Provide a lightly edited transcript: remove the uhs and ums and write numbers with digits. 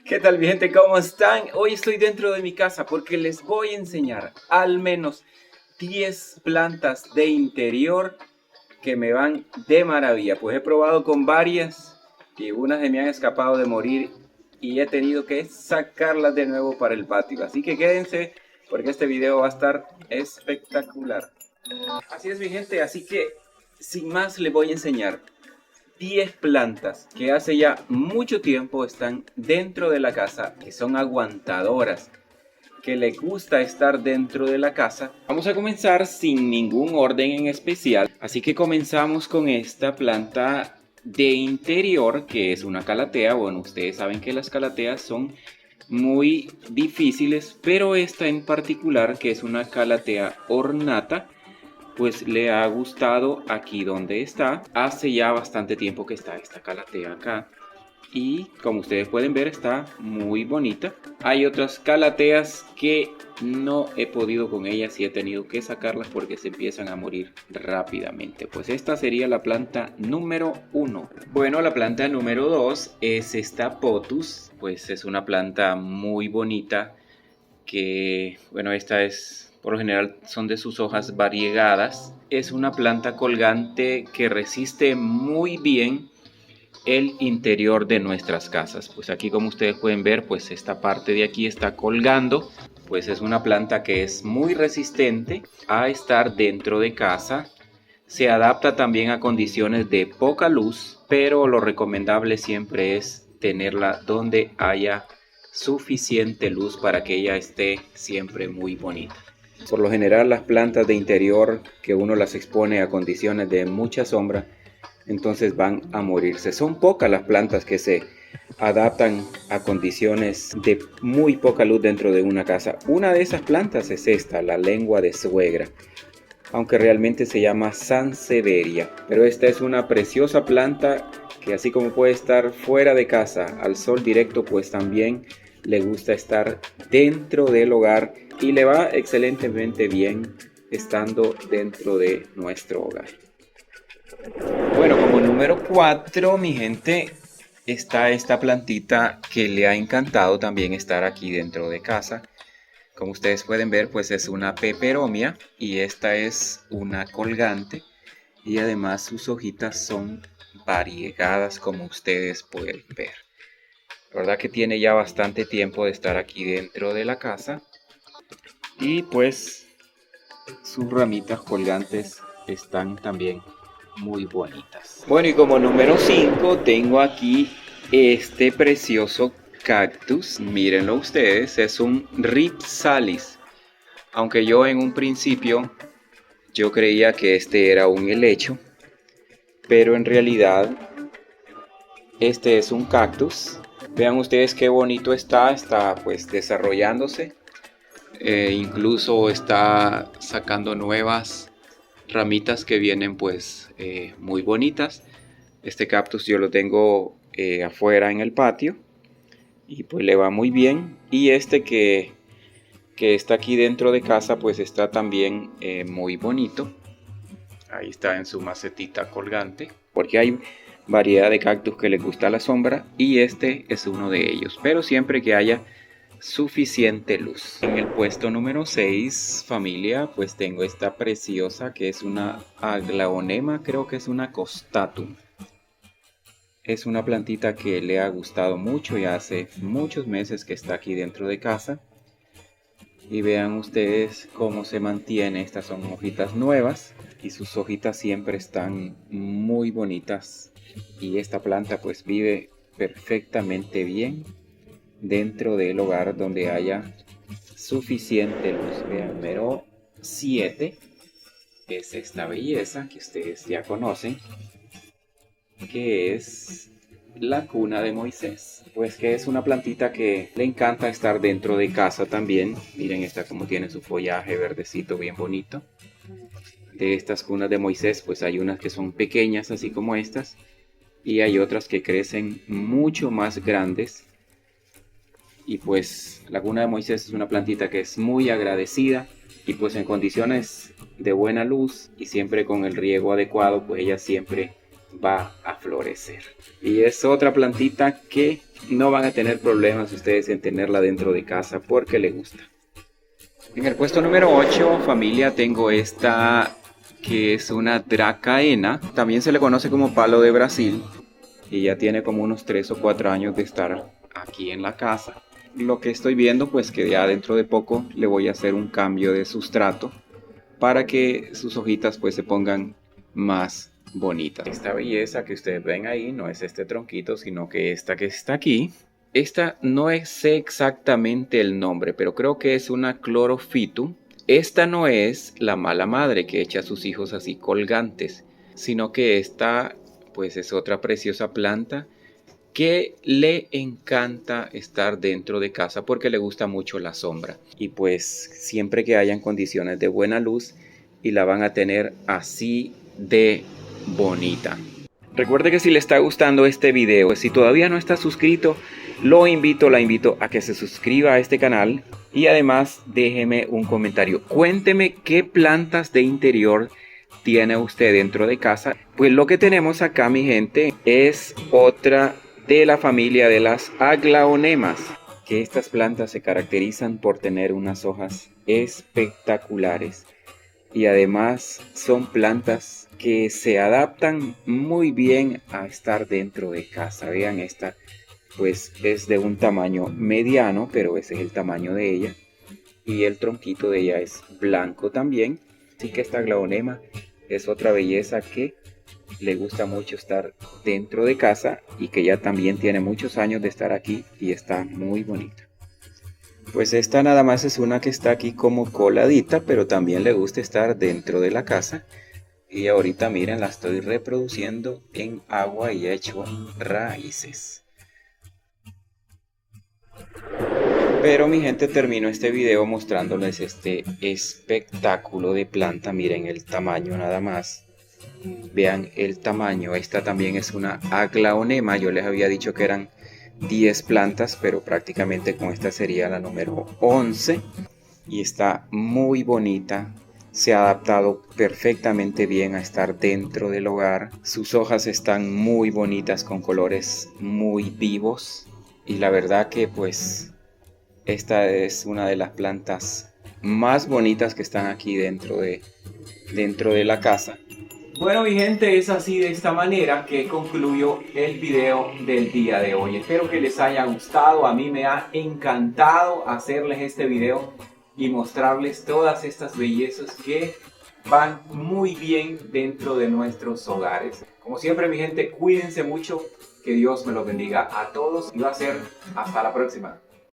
¿Qué tal mi gente? ¿Cómo están? Hoy estoy dentro de mi casa porque les voy a enseñar al menos 10 plantas de interior que me van de maravilla. Pues he probado con varias y unas se me han escapado de morir y he tenido que sacarlas de nuevo para el patio. Así que quédense porque este video va a estar espectacular. Así es mi gente, así que sin más les voy a enseñar 10 plantas que hace ya mucho tiempo están dentro de la casa, que son aguantadoras, que les gusta estar dentro de la casa. Vamos a comenzar sin ningún orden en especial, así que comenzamos con esta planta de interior, que es una calatea. Bueno, ustedes saben que las calateas son muy difíciles, pero esta en particular, que es una calatea ornata, pues le ha gustado aquí donde está. Hace ya bastante tiempo que está esta calatea acá y como ustedes pueden ver está muy bonita. Hay otras calateas que no he podido con ellas y he tenido que sacarlas porque se empiezan a morir rápidamente. Pues esta sería la planta número 1. Bueno, la planta número 2 es esta Pothos. Pues es una planta muy bonita que, bueno, esta es... Por lo general son de sus hojas variegadas. Es una planta colgante que resiste muy bien el interior de nuestras casas. Pues aquí, como ustedes pueden ver, pues esta parte de aquí está colgando. Pues es una planta que es muy resistente a estar dentro de casa. Se adapta también a condiciones de poca luz, pero lo recomendable siempre es tenerla donde haya suficiente luz para que ella esté siempre muy bonita. Por lo general, las plantas de interior que uno las expone a condiciones de mucha sombra, entonces van a morirse. Son pocas las plantas que se adaptan a condiciones de muy poca luz dentro de una casa. Una de esas plantas es esta, la lengua de suegra, aunque realmente se llama Sansevieria. Pero esta es una preciosa planta que, así como puede estar fuera de casa al sol directo, pues también le gusta estar dentro del hogar y le va excelentemente bien estando dentro de nuestro hogar. Bueno, como número 4, mi gente, está esta plantita que le ha encantado también estar aquí dentro de casa. Como ustedes pueden ver, pues es una peperomia y esta es una colgante y además sus hojitas son variegadas, como ustedes pueden ver. La verdad que tiene ya bastante tiempo de estar aquí dentro de la casa y pues sus ramitas colgantes están también muy bonitas. Bueno, y como número 5 tengo aquí este precioso cactus. Mírenlo ustedes, es un Rhipsalis. Aunque yo en un principio yo creía que este era un helecho, pero en realidad este es un cactus. Vean ustedes qué bonito está pues desarrollándose. Incluso está sacando nuevas ramitas que vienen pues muy bonitas. Este cactus yo lo tengo afuera en el patio y pues le va muy bien. Y este que está aquí dentro de casa pues está también muy bonito. Ahí está en su macetita colgante, porque hay variedad de cactus que les gusta la sombra y este es uno de ellos, pero siempre que haya suficiente luz. En el puesto número 6, familia, pues tengo esta preciosa que es una aglaonema, creo que es una costatum. Es una plantita que le ha gustado mucho y hace muchos meses que está aquí dentro de casa. Y vean ustedes cómo se mantiene. Estas son hojitas nuevas y sus hojitas siempre están muy bonitas. Y esta planta pues vive perfectamente bien dentro del hogar donde haya suficiente luz. Vean, número 7 es esta belleza que ustedes ya conocen, que es la cuna de Moisés. Pues que es una plantita que le encanta estar dentro de casa también. Miren esta como tiene su follaje verdecito bien bonito. De estas cunas de Moisés pues hay unas que son pequeñas así como estas y hay otras que crecen mucho más grandes. Y pues la cuna de Moisés es una plantita que es muy agradecida y pues en condiciones de buena luz y siempre con el riego adecuado, pues ella siempre va a florecer. Y es otra plantita que no van a tener problemas ustedes en tenerla dentro de casa porque le gusta. En el puesto número 8, familia, tengo esta que es una dracaena. También se le conoce como palo de Brasil. Y ya tiene como unos 3 o 4 años de estar aquí en la casa. Lo que estoy viendo, pues que ya dentro de poco le voy a hacer un cambio de sustrato para que sus hojitas pues se pongan más bonitas. Esta belleza que ustedes ven ahí no es este tronquito, sino que esta que está aquí. Esta no sé exactamente el nombre, pero creo que es una Chlorophytum. Esta no es la mala madre que echa a sus hijos así colgantes, sino que esta pues es otra preciosa planta que le encanta estar dentro de casa porque le gusta mucho la sombra. Y pues siempre que hayan condiciones de buena luz y la van a tener así de bonita. Recuerde que si le está gustando este video, si todavía no está suscrito, la invito a que se suscriba a este canal y además déjeme un comentario. Cuénteme qué plantas de interior tiene usted dentro de casa. Pues lo que tenemos acá, mi gente, es otra de la familia de las aglaonemas, que estas plantas se caracterizan por tener unas hojas espectaculares y además son plantas que se adaptan muy bien a estar dentro de casa. Vean, esta pues es de un tamaño mediano, pero ese es el tamaño de ella y el tronquito de ella es blanco también. Así que esta aglaonema es otra belleza que le gusta mucho estar dentro de casa y que ya también tiene muchos años de estar aquí y está muy bonita. Pues esta nada más es una que está aquí como coladita, pero también le gusta estar dentro de la casa. Y ahorita miren, la estoy reproduciendo en agua y he hecho raíces. Pero mi gente, termino este video mostrándoles este espectáculo de planta. Miren el tamaño nada más. Vean el tamaño. Esta también es una aglaonema. Yo les había dicho que eran 10 plantas, pero prácticamente con esta sería la número 11. Y está muy bonita. Se ha adaptado perfectamente bien a estar dentro del hogar. Sus hojas están muy bonitas con colores muy vivos. Y la verdad que pues esta es una de las plantas más bonitas que están aquí dentro de la casa. Bueno, mi gente, es así de esta manera que concluyo el video del día de hoy. Espero que les haya gustado. A mí me ha encantado hacerles este video y mostrarles todas estas bellezas que van muy bien dentro de nuestros hogares. Como siempre, mi gente, cuídense mucho. Que Dios me los bendiga a todos y va a ser hasta la próxima.